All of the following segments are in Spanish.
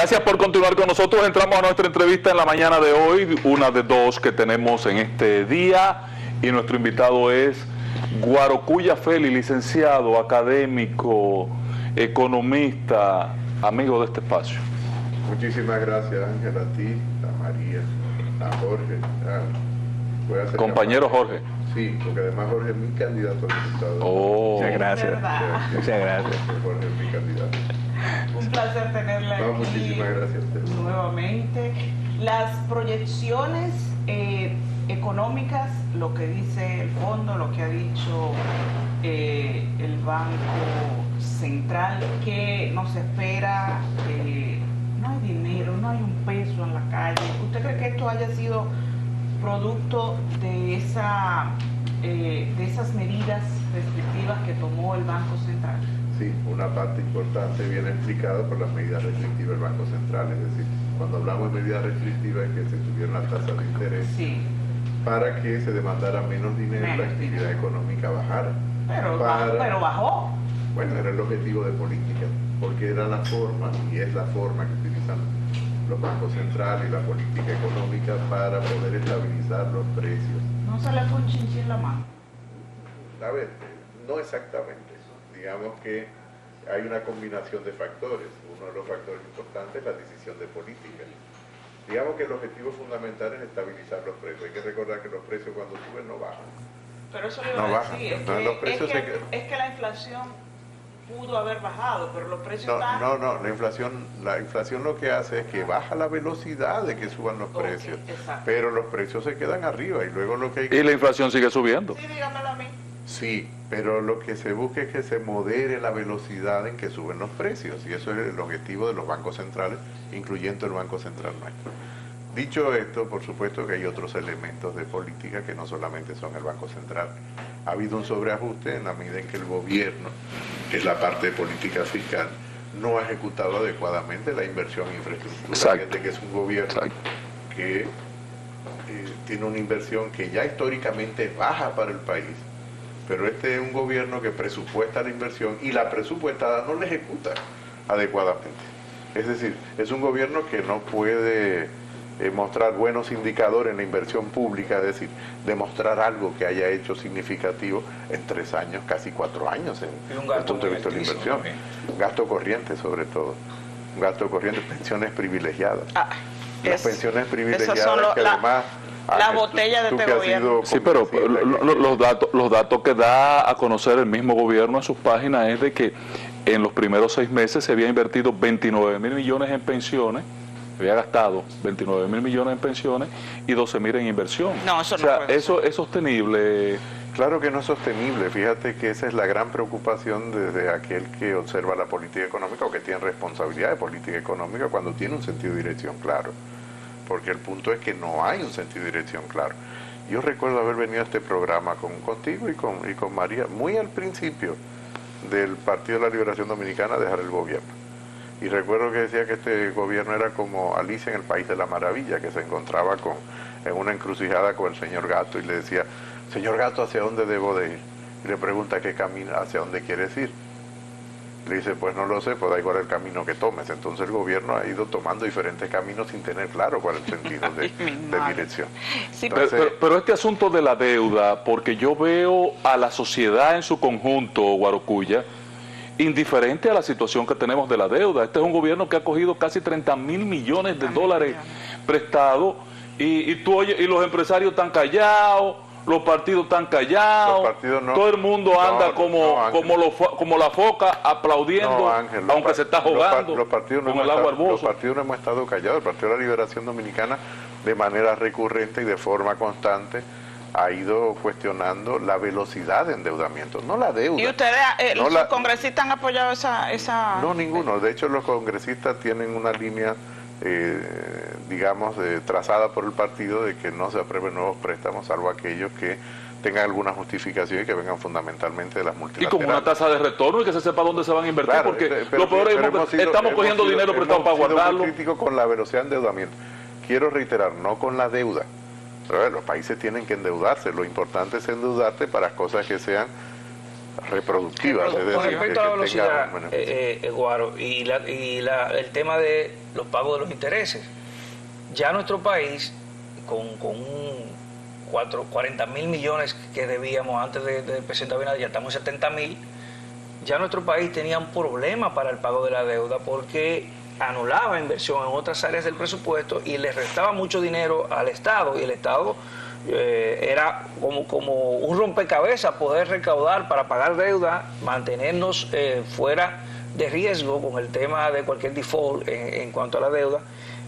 Gracias por continuar con nosotros. Entramos a nuestra entrevista en la mañana de hoy, una de dos que tenemos en este día, y nuestro invitado es Guarocuya Feli, licenciado, académico, economista, amigo de este espacio. Muchísimas gracias, Ángel, a ti, a María, a Jorge. Compañero Jorge. Sí, porque además Jorge es mi candidato a diputado. Oh. Muchas gracias. Muchas gracias. Jorge es mi candidato. Un placer tenerla aquí muchísimas gracias a usted. Nuevamente. Las proyecciones económicas, lo que dice el fondo, lo que ha dicho el Banco Central, que nos espera, no hay dinero, no hay un peso en la calle. ¿Usted cree que esto haya sido producto de esas medidas restrictivas que tomó el Banco Central? Sí, una parte importante viene explicada por las medidas restrictivas del Banco Central. Es decir, cuando hablamos de medidas restrictivas es que se subieron las tasas de interés para que se demandara menos dinero y la actividad económica bajara. Pero bajó. Bueno, era el objetivo de política, porque era la forma, y es la forma que utilizan los bancos centrales y la política económica para poder estabilizar los precios. ¿No se le fue un chinchín en la mano? A ver, no exactamente. Digamos que hay una combinación de factores. Uno de los factores importantes es la decisión de política. Digamos que el objetivo fundamental es estabilizar los precios. Hay que recordar que los precios cuando suben no bajan. Pero eso le iba a decir, es que la inflación pudo haber bajado, pero los precios están... No, la inflación lo que hace es que baja la velocidad de que suban los precios, pero los precios se quedan arriba y luego lo que hay que... Y la inflación sigue subiendo. Sí, dígamelo a mí. Sí, pero lo que se busca es que se modere la velocidad en que suben los precios, y eso es el objetivo de los bancos centrales, incluyendo el Banco Central nuestro. Dicho esto, por supuesto que hay otros elementos de política que no solamente son el Banco Central. Ha habido un sobreajuste en la medida en que el gobierno, que es la parte de política fiscal, no ha ejecutado adecuadamente la inversión en infraestructura. Fíjate que es un gobierno que tiene una inversión que ya históricamente es baja para el país, pero este es un gobierno que presupuesta la inversión y la presupuestada no la ejecuta adecuadamente. Es decir, es un gobierno que no puede mostrar buenos indicadores en la inversión pública, es decir, demostrar algo que haya hecho significativo en 3 años, casi 4 años en el punto de vista de la inversión. También. Gasto corriente sobre todo, gasto corriente, pensiones privilegiadas. Las pensiones privilegiadas que además... La botella de este gobierno. Sí, pero los datos que da a conocer el mismo gobierno en sus páginas es de que en los primeros 6 meses se había invertido 29.000 millones en pensiones, había gastado 29.000 millones en pensiones y 12.000 en inversión. No, eso no puede ser. ¿Eso es sostenible? Claro que no es sostenible. Fíjate que esa es la gran preocupación desde aquel que observa la política económica o que tiene responsabilidad de política económica cuando tiene un sentido de dirección claro. Porque el punto es que no hay un sentido de dirección claro. Yo recuerdo haber venido a este programa contigo y con María muy al principio del Partido de la Liberación Dominicana, dejar el gobierno. Y recuerdo que decía que este gobierno era como Alicia en el País de la Maravilla, que se encontraba en una encrucijada con el señor Gato y le decía, señor Gato, ¿hacia dónde debo de ir? Y le pregunta qué camino, hacia dónde quieres ir. Le dice, pues no lo sé, pues da igual el camino que tomes. Entonces el gobierno ha ido tomando diferentes caminos sin tener claro cuál es el sentido de dirección. Sí, Entonces, pero este asunto de la deuda, porque yo veo a la sociedad en su conjunto, Guarocuya, indiferente a la situación que tenemos de la deuda. Este es un gobierno que ha cogido casi 30.000 millones de dólares prestados y los empresarios están callados. Los partidos están callados, todo el mundo anda como la foca aplaudiendo, Ángel, aunque se está jugando los partidos con el agua al bolso. Los partidos no hemos estado callados. El Partido de la Liberación Dominicana, de manera recurrente y de forma constante, ha ido cuestionando la velocidad de endeudamiento, no la deuda. ¿Y ustedes, los congresistas han apoyado esa...? No, ninguno. De hecho, los congresistas tienen una línea... digamos, trazada por el partido de que no se aprueben nuevos préstamos, salvo aquellos que tengan alguna justificación y que vengan fundamentalmente de las multinacionales. Y como una tasa de retorno y que se sepa dónde se van a invertir, claro, porque lo peor es que estamos cogiendo dinero prestado para guardarlo. Muy crítico con la velocidad de endeudamiento. Quiero reiterar, no con la deuda. Pero los países tienen que endeudarse. Lo importante es endeudarte para cosas que sean reproductivas. Es decir, con respecto a la velocidad, tenga un beneficio. Guaro, el tema de los pagos de los intereses, ya nuestro país, con 40.000 millones que debíamos antes del presidente Abinader, ya estamos en 70.000, ya nuestro país tenía un problema para el pago de la deuda porque anulaba inversión en otras áreas del presupuesto y le restaba mucho dinero al Estado, y el Estado era como un rompecabezas poder recaudar para pagar deuda, mantenernos fuera de riesgo con el tema de cualquier default en cuanto a la deuda,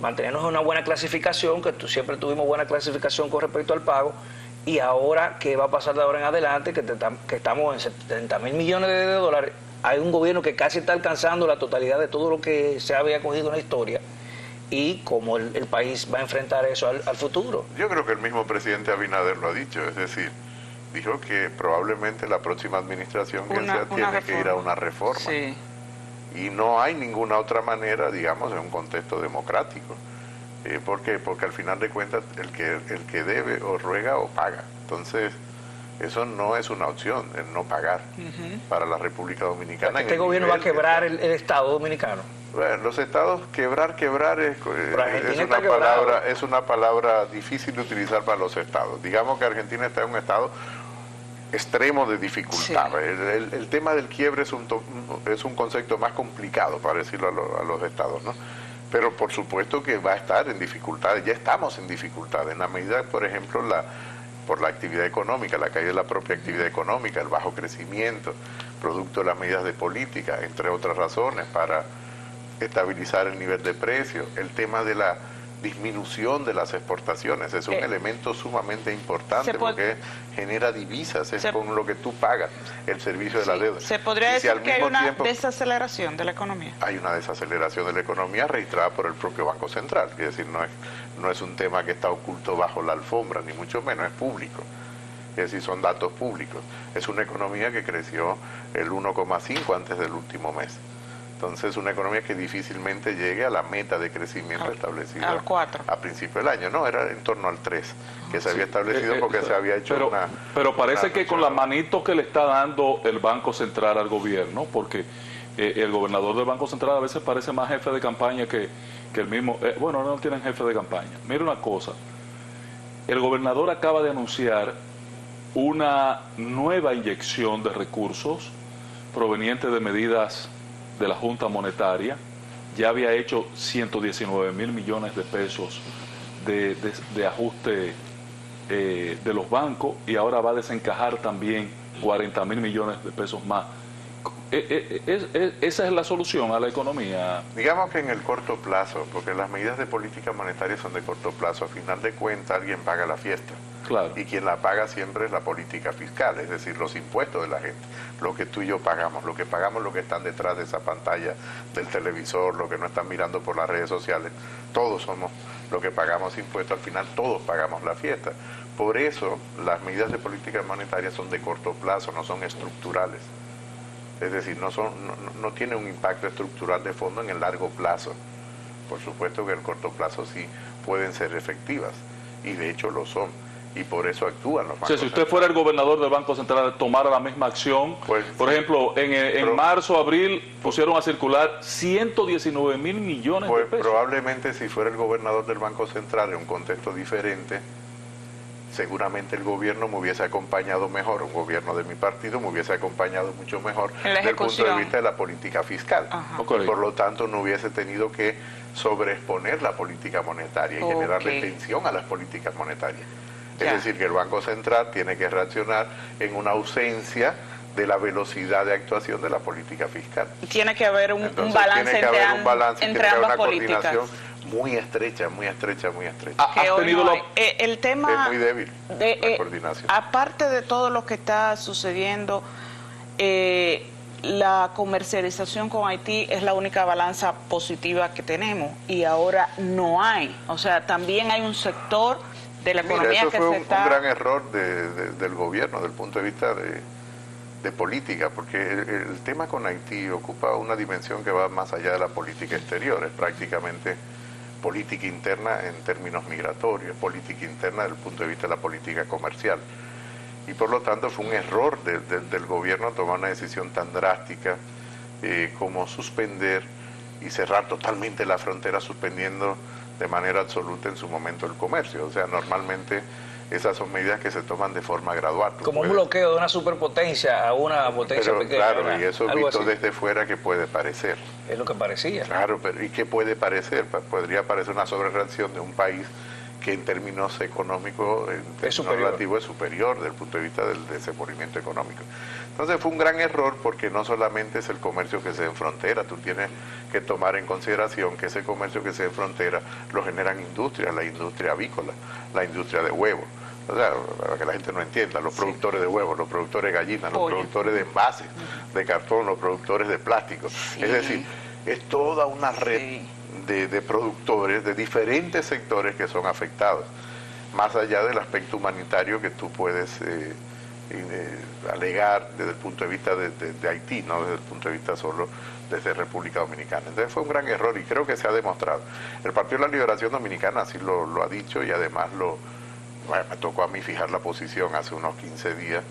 mantenernos en una buena clasificación, que siempre tuvimos buena clasificación con respecto al pago. Y ahora, ¿qué va a pasar de ahora en adelante? Que estamos en 70.000 millones de dólares. Hay un gobierno que casi está alcanzando la totalidad de todo lo que se había cogido en la historia. Y cómo el país va a enfrentar eso al futuro. Yo creo que el mismo presidente Abinader lo ha dicho, es decir, dijo que probablemente la próxima administración que sea tiene que ir a una reforma. Sí. Y no hay ninguna otra manera, digamos, en un contexto democrático. ¿Por qué? Porque al final de cuentas el que debe o ruega o paga. Entonces, eso no es una opción, el no pagar para la República Dominicana. Este gobierno va a quebrar el Estado dominicano. Bueno, los estados, quebrar es una palabra difícil de utilizar para los estados. Digamos que Argentina está en un estado extremo de dificultad. Sí. El tema del quiebre es un concepto más complicado, para decirlo a los estados, ¿no? Pero por supuesto que va a estar en dificultades, ya estamos en dificultades, en la medida, por ejemplo, por la actividad económica, la caída de la propia actividad económica, el bajo crecimiento, producto de las medidas de política, entre otras razones, para estabilizar el nivel de precio, el tema de la disminución de las exportaciones, es un elemento sumamente importante porque genera divisas, es con lo que tú pagas el servicio de la deuda. ¿Se podría decir que hay una desaceleración de la economía? Hay una desaceleración de la economía registrada por el propio Banco Central, es decir, no es un tema que está oculto bajo la alfombra, ni mucho menos, es público. Es decir, son datos públicos. Es una economía que creció el 1,5 antes del último mes. Entonces, una economía que difícilmente llegue a la meta de crecimiento establecida al 4. A principio del año. No, era en torno al 3, que se había establecido porque se había hecho Pero parece que con la manito que le está dando el Banco Central al gobierno, porque el gobernador del Banco Central a veces parece más jefe de campaña que el mismo... bueno, no tienen jefe de campaña. Mira una cosa, el gobernador acaba de anunciar una nueva inyección de recursos provenientes de medidas de la Junta Monetaria. Ya había hecho 119.000 millones de pesos de ajuste de los bancos, y ahora va a desencajar también 40.000 millones de pesos más. ¿Esa es la solución a la economía? Digamos que en el corto plazo, porque las medidas de política monetaria son de corto plazo, a final de cuentas alguien paga la fiesta. Claro. Y quien la paga siempre es la política fiscal, es decir, los impuestos de la gente, lo que tú y yo pagamos, lo que están detrás de esa pantalla del televisor, lo que no están mirando por las redes sociales, todos somos lo que pagamos impuestos, al final todos pagamos la fiesta. Por eso las medidas de política monetaria son de corto plazo, no son estructurales. Es decir, no tiene un impacto estructural de fondo en el largo plazo. Por supuesto que en el corto plazo sí pueden ser efectivas, y de hecho lo son. Y por eso actúan los bancos. O sea, si usted fuera el gobernador del Banco Central, tomara la misma acción, pues, por ejemplo, en marzo, abril, pusieron a circular 119.000 millones de pesos. Pues probablemente si fuera el gobernador del Banco Central en un contexto diferente, seguramente el gobierno me hubiese acompañado mejor, un gobierno de mi partido me hubiese acompañado mucho mejor desde el punto de vista de la política fiscal. Y por lo tanto no hubiese tenido que sobreexponer la política monetaria y generarle tensión a las políticas monetarias. Es decir, que el Banco Central tiene que reaccionar en una ausencia de la velocidad de actuación de la política fiscal. Tiene que haber un balance entre ambas políticas. Coordinación muy estrecha, muy estrecha, muy estrecha. El tema es muy débil, la coordinación. Aparte de todo lo que está sucediendo, la comercialización con Haití es la única balanza positiva que tenemos, y ahora no hay. O sea, también hay un sector de la economía eso que fue se está... un gran error del gobierno, desde el punto de vista de política, porque el tema con Haití ocupa una dimensión que va más allá de la política exterior, es prácticamente política interna en términos migratorios, política interna desde el punto de vista de la política comercial. y por lo tanto fue un error del gobierno tomar una decisión tan drástica como suspender y cerrar totalmente la frontera, suspendiendo de manera absoluta en su momento el comercio. O sea, normalmente esas son medidas que se toman de forma gradual. Como un bloqueo de una superpotencia a una potencia pero, pequeña. claro, y eso algo visto así. Desde fuera, que puede parecer. Es lo que parecía. Claro, pero ¿y qué puede parecer? Podría parecer una sobrereacción de un país que en términos económicos, en términos relativos, es superior desde el punto de vista del desenvolvimiento económico. Entonces fue un gran error, porque no solamente es el comercio que se da en frontera, tú tienes que tomar en consideración que ese comercio que se da en frontera lo generan industrias, la industria avícola, la industria de huevos. O sea, para que la gente no entienda, los productores de huevos, los productores de gallinas, los productores de envases, de cartón, los productores de plástico. Sí. Es decir, es toda una red de productores de diferentes sectores que son afectados, más allá del aspecto humanitario que tú puedes alegar desde el punto de vista de Haití, no desde el punto de vista solo desde República Dominicana. Entonces fue un gran error y creo que se ha demostrado. El Partido de la Liberación Dominicana así lo ha dicho, y además me tocó a mí fijar la posición hace unos 15 días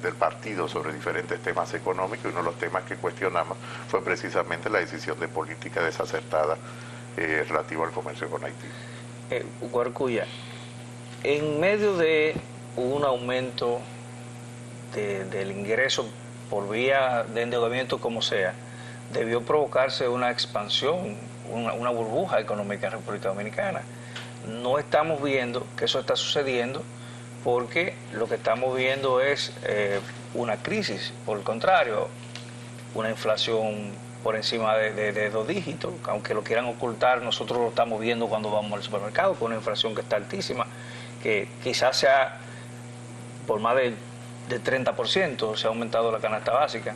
del partido sobre diferentes temas económicos, y uno de los temas que cuestionamos fue precisamente la decisión de política desacertada relativo al comercio con Haití. Guarcuya, en medio de un aumento del ingreso por vía de endeudamiento como sea, debió provocarse una expansión, una burbuja económica en República Dominicana. No estamos viendo que eso está sucediendo, porque lo que estamos viendo es una crisis. Por el contrario, una inflación por encima de 2 dígitos, aunque lo quieran ocultar, nosotros lo estamos viendo cuando vamos al supermercado, con una inflación que está altísima, que quizás sea por más de 30%, se ha aumentado la canasta básica.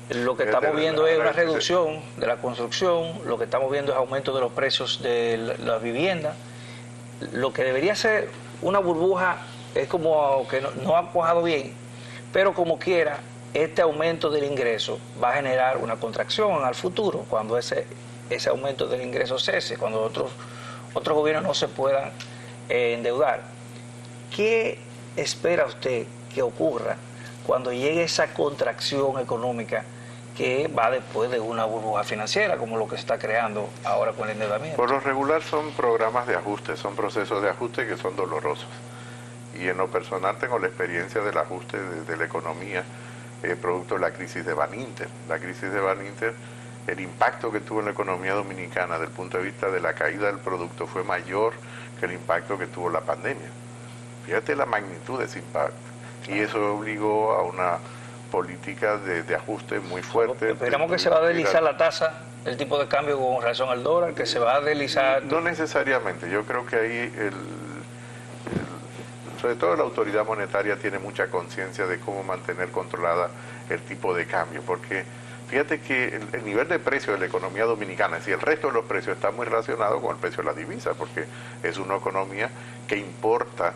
Lo que estamos viendo es una reducción de la construcción, lo que estamos viendo es aumento de los precios de la vivienda. Lo que debería ser una burbuja es como que no ha cuajado bien, pero como quiera, este aumento del ingreso va a generar una contracción al futuro, cuando ese aumento del ingreso cese, cuando otros gobiernos no se puedan endeudar. ¿Qué espera usted que ocurra cuando llegue esa contracción económica que va después de una burbuja financiera, como lo que se está creando ahora con el endeudamiento? Por lo regular son programas de ajuste, son procesos de ajuste que son dolorosos. Y en lo personal tengo la experiencia del ajuste de la economía producto de la crisis de Baninter. La crisis de Baninter, el impacto que tuvo en la economía dominicana desde el punto de vista de la caída del producto fue mayor que el impacto que tuvo la pandemia. Fíjate la magnitud de ese impacto. Y eso obligó a una política de ajuste muy fuerte. Esperamos que se va a deslizar la tasa, el tipo de cambio con relación al dólar, que se va a deslizar. No necesariamente, yo creo que ahí sobre todo la autoridad monetaria tiene mucha conciencia de cómo mantener controlada el tipo de cambio, porque fíjate que el nivel de precio de la economía dominicana, es decir, el resto de los precios está muy relacionado con el precio de la divisa, porque es una economía que importa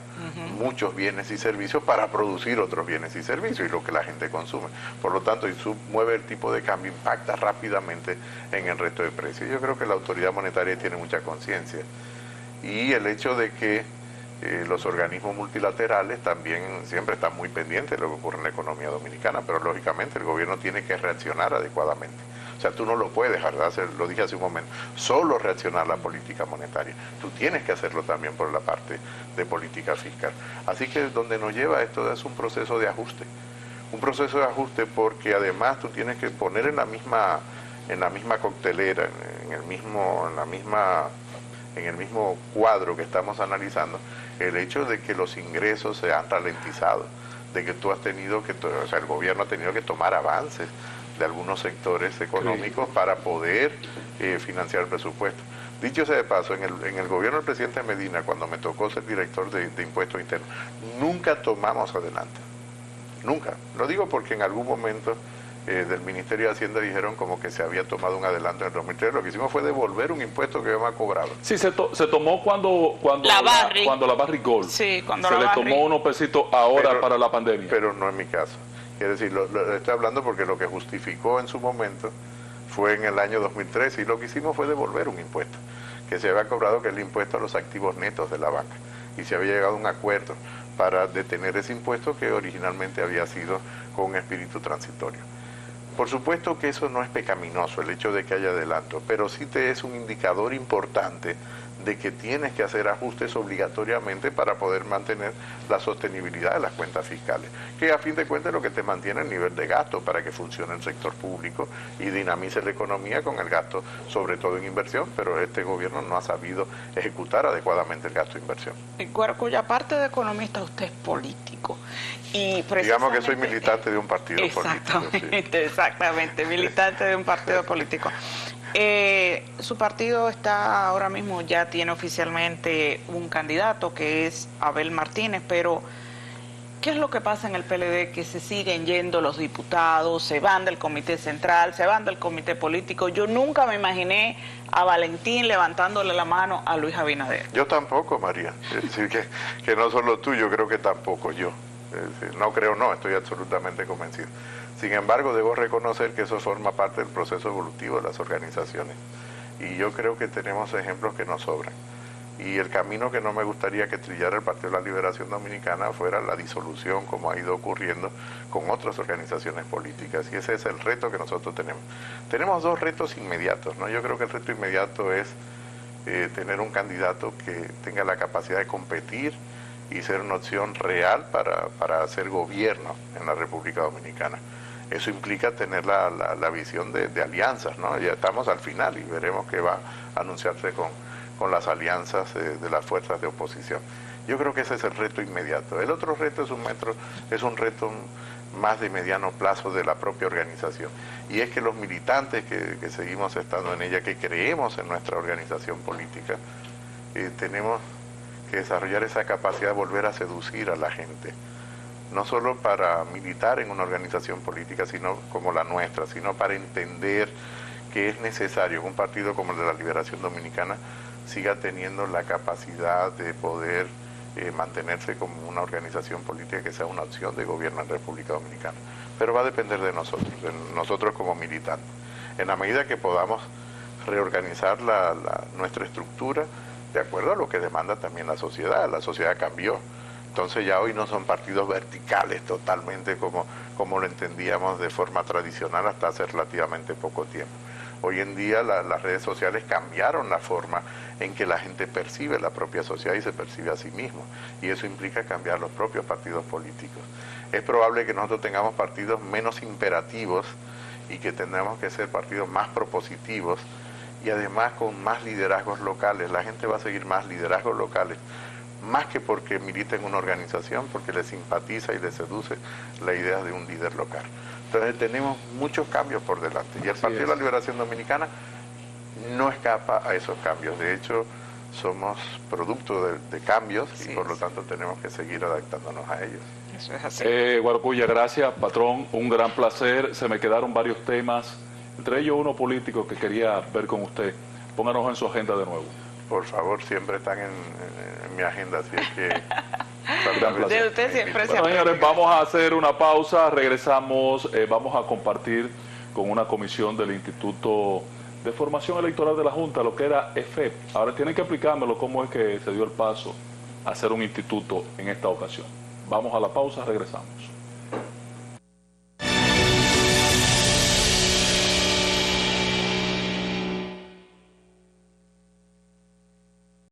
muchos bienes y servicios para producir otros bienes y servicios, y lo que la gente consume. Por lo tanto, y mueve el tipo de cambio, impacta rápidamente en el resto de precios. Yo creo que la autoridad monetaria tiene mucha conciencia. Y el hecho de que los organismos multilaterales también siempre están muy pendientes de lo que ocurre en la economía dominicana, pero lógicamente el gobierno tiene que reaccionar adecuadamente. O sea, tú no lo puedes dejar de hacer, lo dije hace un momento, solo reaccionar la política monetaria. Tú tienes que hacerlo también por la parte de política fiscal. Así que donde nos lleva esto es un proceso de ajuste. Un proceso de ajuste porque además tú tienes que poner en la misma coctelera, en el mismo cuadro que estamos analizando, el hecho de que los ingresos se han ralentizado, de que tú has tenido que, o sea, el gobierno ha tenido que tomar avances de algunos sectores económicos para poder financiar el presupuesto. Dicho sea de paso, en el gobierno del presidente Medina, cuando me tocó ser director de impuestos internos, nunca tomamos adelante. Nunca. Lo digo porque en algún momento del Ministerio de Hacienda dijeron como que se había tomado un adelanto en el 2003. Lo que hicimos fue devolver un impuesto que habíamos cobrado. Sí, se tomó cuando la Barrick Gold. Sí, cuando se la le Barrick. tomó unos pesitos ahora para la pandemia. Pero no es mi caso. Es decir, lo estoy hablando porque lo que justificó en su momento fue en el año 2013, y lo que hicimos fue devolver un impuesto que se había cobrado, que es el impuesto a los activos netos de la banca, y se había llegado a un acuerdo para detener ese impuesto que originalmente había sido con un espíritu transitorio. Por supuesto que eso no es pecaminoso, el hecho de que haya adelanto, pero sí te es un indicador importante de que tienes que hacer ajustes obligatoriamente para poder mantener la sostenibilidad de las cuentas fiscales, que a fin de cuentas es lo que te mantiene el nivel de gasto para que funcione el sector público y dinamice la economía con el gasto, sobre todo en inversión, pero este gobierno no ha sabido ejecutar adecuadamente el gasto de inversión. Cuya parte de economista usted es político. Y digamos que soy militante de un partido exactamente, político. Sí. Exactamente, militante de un partido político. Su partido está ahora mismo, ya tiene oficialmente un candidato que es Abel Martínez, pero ¿qué es lo que pasa en el PLD? Que se siguen yendo los diputados, se van del comité central, se van del comité político. Yo nunca me imaginé a Valentín levantándole la mano a Luis Abinader. Yo tampoco, María. Es decir, que no solo tú, yo creo que tampoco yo. Es decir, no creo, no, estoy absolutamente convencido. Sin embargo, debo reconocer que eso forma parte del proceso evolutivo de las organizaciones. Y yo creo que tenemos ejemplos que nos sobran. Y el camino que no me gustaría que trillara el Partido de la Liberación Dominicana fuera la disolución, como ha ido ocurriendo con otras organizaciones políticas. Y ese es el reto que nosotros tenemos. Tenemos dos retos inmediatos, ¿no? Yo creo que el reto inmediato es tener un candidato que tenga la capacidad de competir y ser una opción real para hacer gobierno en la República Dominicana. Eso implica tener la visión de alianzas, ¿no? Ya estamos al final y veremos qué va a anunciarse con las alianzas de las fuerzas de oposición. Yo creo que ese es el reto inmediato. El otro reto es un reto más de mediano plazo de la propia organización. Y es que los militantes que seguimos estando en ella, que creemos en nuestra organización política, tenemos que desarrollar esa capacidad de volver a seducir a la gente. No solo para militar en una organización política sino como la nuestra, sino para entender que es necesario que un partido como el de la Liberación Dominicana siga teniendo la capacidad de poder mantenerse como una organización política que sea una opción de gobierno en República Dominicana. Pero va a depender de nosotros como militantes. En la medida que podamos reorganizar nuestra estructura de acuerdo a lo que demanda también la sociedad cambió. Entonces ya hoy no son partidos verticales totalmente como lo entendíamos de forma tradicional hasta hace relativamente poco tiempo. Hoy en día las redes sociales cambiaron la forma en que la gente percibe la propia sociedad y se percibe a sí mismo. Y eso implica cambiar los propios partidos políticos. Es probable que nosotros tengamos partidos menos imperativos y que tendremos que ser partidos más propositivos y además con más liderazgos locales. La gente va a seguir más liderazgos locales, más que porque milita en una organización, porque le simpatiza y le seduce la idea de un líder local. Entonces tenemos muchos cambios por delante y el Partido de la Liberación Dominicana no escapa a esos cambios. De hecho, somos producto de cambios y por lo tanto tenemos que seguir adaptándonos a ellos. Eso es así. Guarocuya, gracias, patrón, un gran placer. Se me quedaron varios temas, entre ellos uno político que quería ver con usted. Pónganos en su agenda de nuevo. Por favor, siempre están en mi agenda, así es que... De usted siempre se Bueno, señores, vamos a hacer una pausa, regresamos, vamos a compartir con una comisión del Instituto de Formación Electoral de la Junta, lo que era EFEP. Ahora tienen que explicármelo cómo es que se dio el paso a hacer un instituto en esta ocasión. Vamos a la pausa, regresamos.